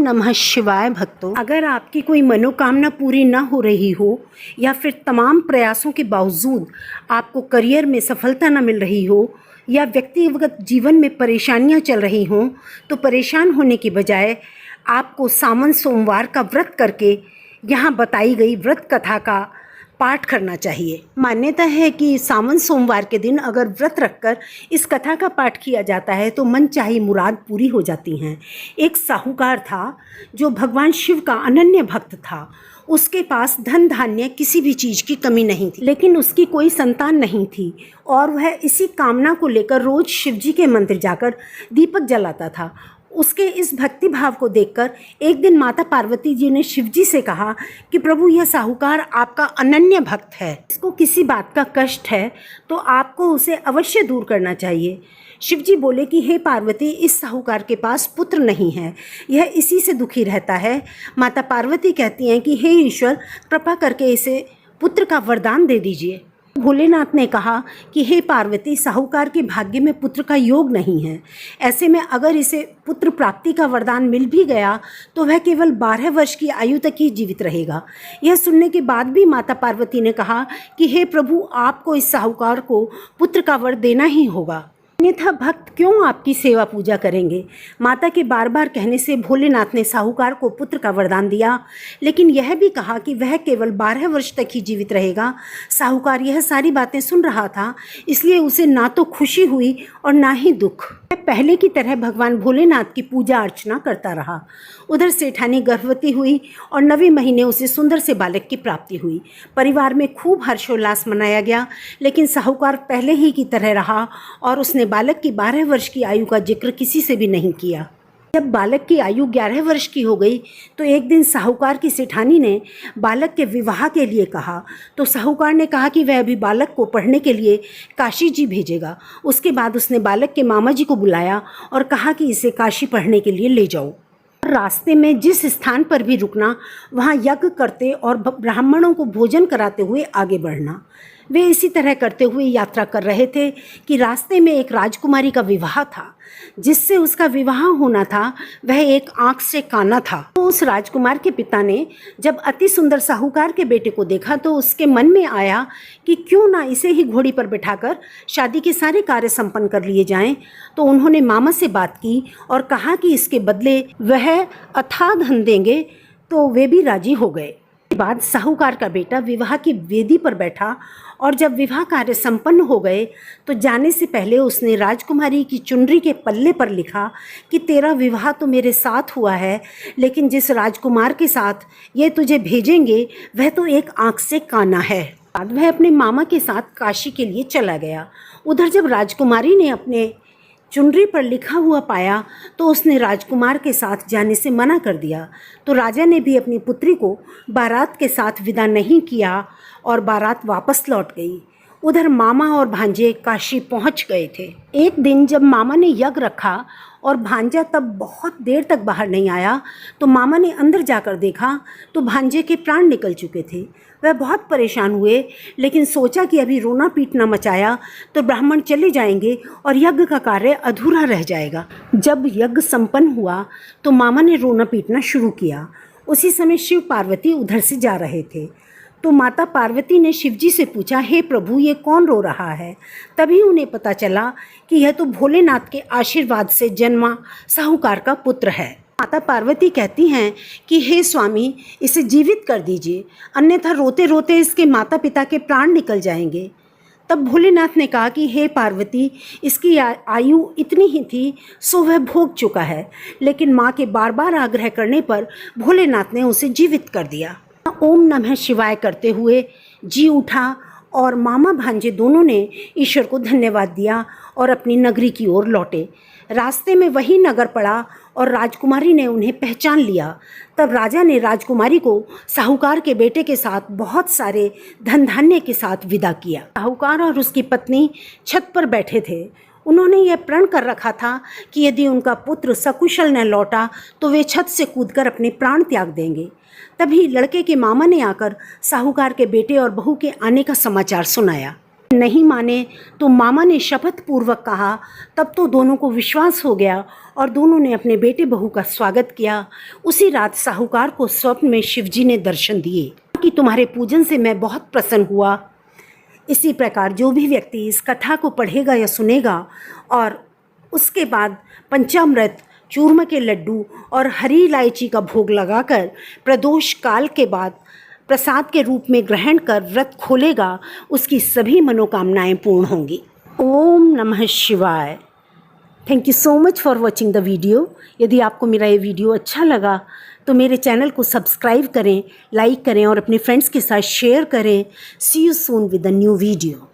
नमः शिवाय भक्तों। अगर आपकी कोई मनोकामना पूरी ना हो रही हो या फिर तमाम प्रयासों के बावजूद आपको करियर में सफलता ना मिल रही हो या व्यक्तिगत जीवन में परेशानियां चल रही हों, तो परेशान होने की बजाय आपको सावन सोमवार का व्रत करके यहाँ बताई गई व्रत कथा का पाठ करना चाहिए। मान्यता है कि सावन सोमवार के दिन अगर व्रत रखकर इस कथा का पाठ किया जाता है तो मन चाही मुराद पूरी हो जाती हैं। एक साहूकार था जो भगवान शिव का अनन्य भक्त था। उसके पास धन धान्य किसी भी चीज़ की कमी नहीं थी, लेकिन उसकी कोई संतान नहीं थी और वह इसी कामना को लेकर रोज शिव जी के मंदिर जाकर दीपक जलाता था। उसके इस भक्ति भाव को देखकर एक दिन माता पार्वती जी ने शिव जी से कहा कि प्रभु, यह साहूकार आपका अनन्य भक्त है, इसको किसी बात का कष्ट है तो आपको उसे अवश्य दूर करना चाहिए। शिव जी बोले कि हे पार्वती, इस साहूकार के पास पुत्र नहीं है, यह इसी से दुखी रहता है। माता पार्वती कहती हैं कि हे ईश्वर, कृपा करके इसे पुत्र का वरदान दे दीजिए। भोलेनाथ ने कहा कि हे पार्वती, साहूकार के भाग्य में पुत्र का योग नहीं है। ऐसे में अगर इसे पुत्र प्राप्ति का वरदान मिल भी गया तो वह केवल 12 वर्ष की आयु तक ही जीवित रहेगा। यह सुनने के बाद भी माता पार्वती ने कहा कि हे प्रभु, आपको इस साहूकार को पुत्र का वर देना ही होगा, अन्यथा भक्त क्यों आपकी सेवा पूजा करेंगे। माता के बार बार कहने से भोलेनाथ ने साहूकार को पुत्र का वरदान दिया, लेकिन यह भी कहा कि वह केवल 12 वर्ष तक ही जीवित रहेगा। साहूकार यह सारी बातें सुन रहा था, इसलिए उसे ना तो खुशी हुई और ना ही दुख। वह पहले की तरह भगवान भोलेनाथ की पूजा अर्चना करता रहा। उधर सेठानी गर्भवती हुई और 9वें महीने उसे सुंदर से बालक की प्राप्ति हुई। परिवार में खूब हर्षोल्लास मनाया गया, लेकिन साहूकार पहले ही की तरह रहा और उसने बालक की 12 वर्ष की आयु का जिक्र किसी से भी नहीं किया। जब बालक की आयु 11 वर्ष की हो गई तो एक दिन साहूकार की सेठानी ने बालक के विवाह के लिए कहा, तो साहूकार ने कहा कि वह अभी बालक को पढ़ने के लिए काशी जी भेजेगा। उसके बाद उसने बालक के मामा जी को बुलाया और कहा कि इसे काशी पढ़ने के लिए ले जाओ। रास्ते में जिस स्थान पर भी रुकना, वहाँ यज्ञ करते और ब्राह्मणों को भोजन कराते हुए आगे बढ़ना। वे इसी तरह करते हुए यात्रा कर रहे थे कि रास्ते में एक राजकुमारी का विवाह था। जिससे उसका विवाह होना था वह एक आंख से काना था। तो उस राजकुमार के पिता ने जब अति सुंदर साहूकार के बेटे को देखा तो उसके मन में आया कि क्यों ना इसे ही घोड़ी पर बिठाकर शादी के सारे कार्य संपन्न कर लिए जाएं। तो उन्होंने मामा से बात की और कहा कि इसके बदले वह अथाह धन देंगे, तो वे भी राजी हो गए। बाद साहूकार का बेटा विवाह की वेदी पर बैठा और जब विवाह कार्य संपन्न हो गए तो जाने से पहले उसने राजकुमारी की चुनरी के पल्ले पर लिखा कि तेरा विवाह तो मेरे साथ हुआ है, लेकिन जिस राजकुमार के साथ ये तुझे भेजेंगे वह तो एक आंख से काना है। बाद वह अपने मामा के साथ काशी के लिए चला गया। उधर जब राजकुमारी ने अपने चुनरी पर लिखा हुआ पाया तो उसने राजकुमार के साथ जाने से मना कर दिया। तो राजा ने भी अपनी पुत्री को बारात के साथ विदा नहीं किया और बारात वापस लौट गई। उधर मामा और भांजे काशी पहुंच गए थे। एक दिन जब मामा ने यज्ञ रखा और भांजा तब बहुत देर तक बाहर नहीं आया तो मामा ने अंदर जाकर देखा तो भांजे के प्राण निकल चुके थे। वह बहुत परेशान हुए, लेकिन सोचा कि अभी रोना पीटना मचाया तो ब्राह्मण चले जाएंगे और यज्ञ का कार्य अधूरा रह जाएगा। जब यज्ञ संपन्न हुआ तो मामा ने रोना पीटना शुरू किया। उसी समय शिव पार्वती उधर से जा रहे थे। तो माता पार्वती ने शिवजी से पूछा, हे प्रभु, ये कौन रो रहा है। तभी उन्हें पता चला कि यह तो भोलेनाथ के आशीर्वाद से जन्मा साहूकार का पुत्र है। माता पार्वती कहती हैं कि हे स्वामी, इसे जीवित कर दीजिए, अन्यथा रोते रोते इसके माता पिता के प्राण निकल जाएंगे। तब भोलेनाथ ने कहा कि हे पार्वती, इसकी आयु इतनी ही थी सो वह भोग चुका है, लेकिन माँ के बार बार आग्रह करने पर भोलेनाथ ने उसे जीवित कर दिया। ओम नमः शिवाय करते हुए जी उठा और मामा भांजे दोनों ने ईश्वर को धन्यवाद दिया और अपनी नगरी की ओर लौटे। रास्ते में वही नगर पड़ा और राजकुमारी ने उन्हें पहचान लिया। तब राजा ने राजकुमारी को साहूकार के बेटे के साथ बहुत सारे धन धान्य के साथ विदा किया। साहूकार और उसकी पत्नी छत पर बैठे थे। उन्होंने यह प्रण कर रखा था कि यदि उनका पुत्र सकुशल न लौटा तो वे छत से कूदकर अपने प्राण त्याग देंगे। तभी लड़के के मामा ने आकर साहूकार के बेटे और बहू के आने का समाचार सुनाया। नहीं माने तो मामा ने शपथ पूर्वक कहा। तब तो दोनों को विश्वास हो गया और दोनों ने अपने बेटे बहू का स्वागत किया। उसी रात साहूकार को स्वप्न में शिवजी ने दर्शन दिए कि तुम्हारे पूजन से मैं बहुत प्रसन्न हुआ। इसी प्रकार जो भी व्यक्ति इस कथा को पढ़ेगा या सुनेगा और उसके बाद पंचामृत, चूरमा के लड्डू और हरी इलायची का भोग लगाकर प्रदोष काल के बाद प्रसाद के रूप में ग्रहण कर व्रत खोलेगा, उसकी सभी मनोकामनाएं पूर्ण होंगी। ओम नमः शिवाय। Thank you so much for watching the video. यदि आपको मेरा ये वीडियो अच्छा लगा तो मेरे चैनल को सब्सक्राइब करें, लाइक करें और अपने फ्रेंड्स के साथ शेयर करें। See you soon with a new video.